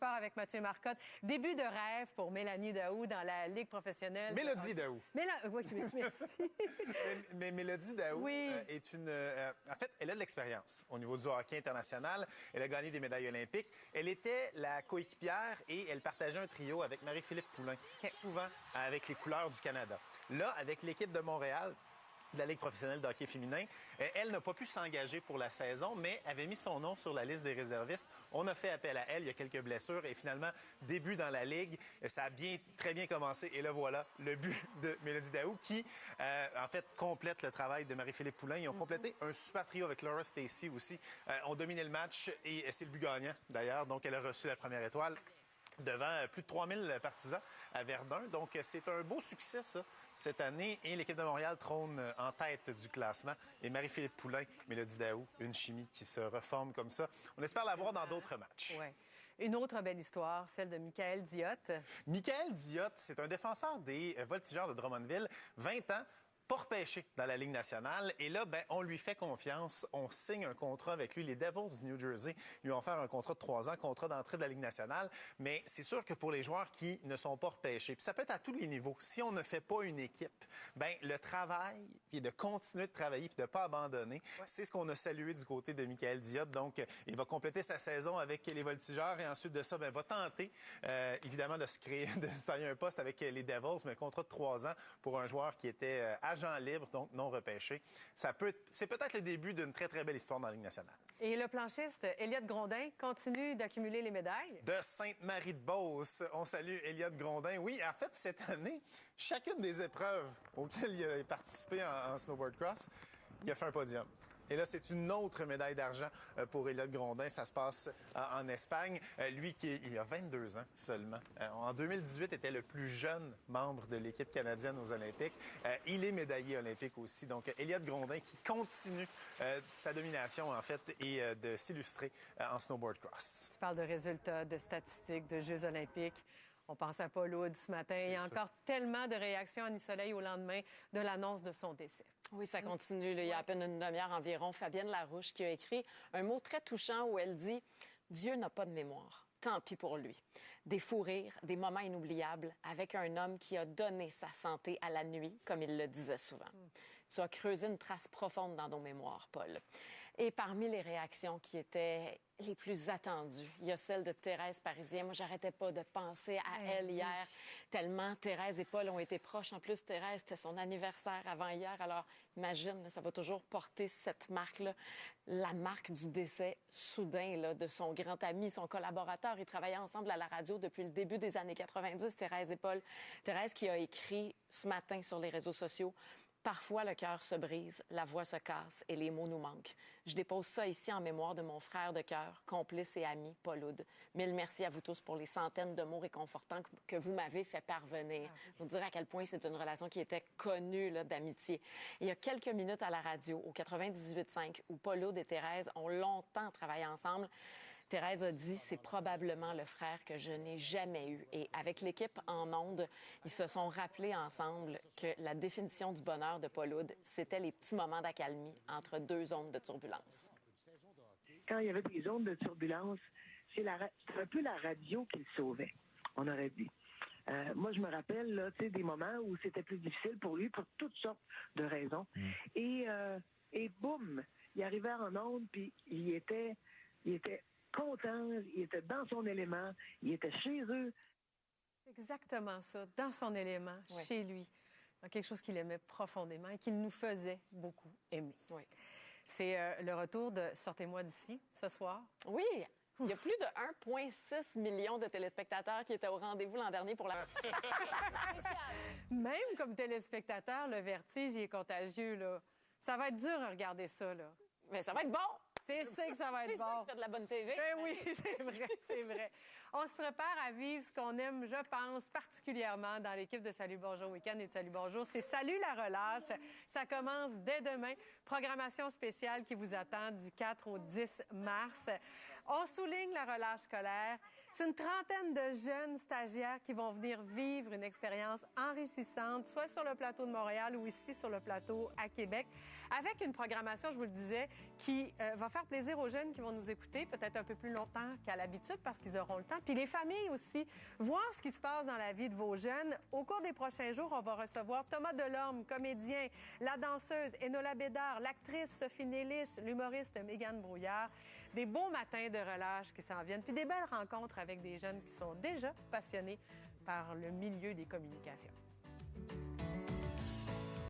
sport avec Mathieu Marcotte. Début de rêve pour Mélanie Daou dans la Ligue professionnelle. Mélodie Daou. Oui, merci. Mais Mélodie Daou oui. est une... en fait, elle a de l'expérience au niveau du hockey international. Elle a gagné des médailles olympiques. Elle était la coéquipière et elle partageait un trio avec Marie-Philippe Poulin, souvent avec les couleurs du Canada. Là, avec l'équipe de Montréal, de la Ligue professionnelle de hockey féminin. Elle n'a pas pu s'engager pour la saison, mais avait mis son nom sur la liste des réservistes. On a fait appel à elle. Il y a quelques blessures et finalement, début dans la Ligue. Ça a très bien commencé. Et là, voilà, le but de Mélodie Daou qui, en fait, complète le travail de Marie-Philippe Poulin. Ils ont complété un super trio avec Laura Stacey aussi. Ont dominé le match et c'est le but gagnant, d'ailleurs. Donc, elle a reçu la première étoile devant plus de 3000 partisans à Verdun. Donc, c'est un beau succès, ça, cette année. Et l'équipe de Montréal trône en tête du classement. Et Marie-Philippe Poulin, Mélodie Daou, une chimie qui se reforme comme ça. On espère la voir dans d'autres matchs. Ouais. Une autre belle histoire, celle de Michael Diotte. Michael Diotte, c'est un défenseur des Voltigeurs de Drummondville, 20 ans. Pas repêché dans la Ligue nationale. Et là, on lui fait confiance. On signe un contrat avec lui. Les Devils du New Jersey lui ont offert un contrat de 3 ans, contrat d'entrée de la Ligue nationale. Mais c'est sûr que pour les joueurs qui ne sont pas repêchés, puis ça peut être à tous les niveaux, si on ne fait pas une équipe, le travail, puis de continuer de travailler, puis de ne pas abandonner, c'est ce qu'on a salué du côté de Michael Diotte. Donc, il va compléter sa saison avec les Voltigeurs et ensuite de ça, va tenter, évidemment, de se tailler un poste avec les Devils, mais un contrat de 3 ans pour un joueur qui était agent libre, donc non repêché. C'est peut-être le début d'une très, très belle histoire dans la Ligue nationale. Et le planchiste, Elliott Grondin, continue d'accumuler les médailles. De Sainte-Marie-de-Beauce, on salue Elliott Grondin. Oui, en fait, cette année, chacune des épreuves auxquelles il a participé en snowboard cross, il a fait un podium. Et là, c'est une autre médaille d'argent pour Elliott Grondin. Ça se passe en Espagne. Lui, il a 22 ans seulement. En 2018, était le plus jeune membre de l'équipe canadienne aux Olympiques. Il est médaillé olympique aussi. Donc, Elliott Grondin qui continue sa domination, en fait, et de s'illustrer en snowboard cross. Tu parles de résultats, de statistiques, de Jeux olympiques. On pense à Paul Oud ce matin. Il y a encore tellement de réactions à Annie-Soleil au lendemain de l'annonce de son décès. Oui, ça continue. Là. Il y a à peine une demi-heure environ, Fabienne Larouche qui a écrit un mot très touchant où elle dit « Dieu n'a pas de mémoire. Tant pis pour lui. » Des fous rires, des moments inoubliables avec un homme qui a donné sa santé à la nuit, comme il le disait souvent. Tu as creusé une trace profonde dans nos mémoires, Paul. Et parmi les réactions qui étaient les plus attendues, il y a celle de Thérèse Parisien. Moi, j'arrêtais pas de penser à elle hier, tellement Thérèse et Paul ont été proches. En plus, Thérèse, c'était son anniversaire avant hier. Alors, imagine, ça va toujours porter cette marque-là, la marque du décès soudain là, de son grand ami, son collaborateur. Ils travaillaient ensemble à la radio depuis le début des années 90, Thérèse et Paul. Thérèse qui a écrit ce matin sur les réseaux sociaux: Parfois, le cœur se brise, la voix se casse et les mots nous manquent. Je dépose ça ici en mémoire de mon frère de cœur, complice et ami, Paul Oud. Mille merci à vous tous pour les centaines de mots réconfortants que vous m'avez fait parvenir. Vous dire à quel point c'est une relation qui était connue là, d'amitié. Il y a quelques minutes à la radio, au 98.5, où Paul Oud et Thérèse ont longtemps travaillé ensemble. Thérèse a dit, c'est probablement le frère que je n'ai jamais eu. Et avec l'équipe en ondes, ils se sont rappelés ensemble que la définition du bonheur de Paul Oud, c'était les petits moments d'accalmie entre deux zones de turbulence. Quand il y avait des zones de turbulence, c'est un peu la radio qui le sauvait, on aurait dit. Moi, je me rappelle là, des moments où c'était plus difficile pour lui pour toutes sortes de raisons. Et boum, il arrivait en ondes, puis il était content, il était dans son élément, il était chez eux. Exactement ça, dans son élément, chez lui, dans quelque chose qu'il aimait profondément et qu'il nous faisait beaucoup aimer. Oui. C'est le retour de Sortez-moi d'ici ce soir. Oui, il y a plus de 1,6 million de téléspectateurs qui étaient au rendez-vous l'an dernier pour la... Même comme téléspectateur, le vertige, il est contagieux, là. Ça va être dur à regarder ça, là. Mais ça va être bon! Je sais que ça va être bon. Ça fait de la bonne TV. Ben oui, c'est vrai, c'est vrai. On se prépare à vivre ce qu'on aime, je pense, particulièrement dans l'équipe de Salut Bonjour Week-end et de Salut Bonjour. C'est Salut la relâche. Ça commence dès demain. Programmation spéciale qui vous attend du 4 au 10 mars. On souligne la relâche scolaire. C'est une trentaine de jeunes stagiaires qui vont venir vivre une expérience enrichissante, soit sur le plateau de Montréal ou ici sur le plateau à Québec, avec une programmation, je vous le disais, qui va faire plaisir aux jeunes qui vont nous écouter peut-être un peu plus longtemps qu'à l'habitude parce qu'ils auront le temps. Puis les familles aussi, voir ce qui se passe dans la vie de vos jeunes. Au cours des prochains jours, on va recevoir Thomas Delorme, comédien, la danseuse Enola Bédard, l'actrice Sophie Nélis, l'humoriste Mégane Brouillard. Des beaux matins de relâche qui s'en viennent, puis des belles rencontres avec des jeunes qui sont déjà passionnés par le milieu des communications.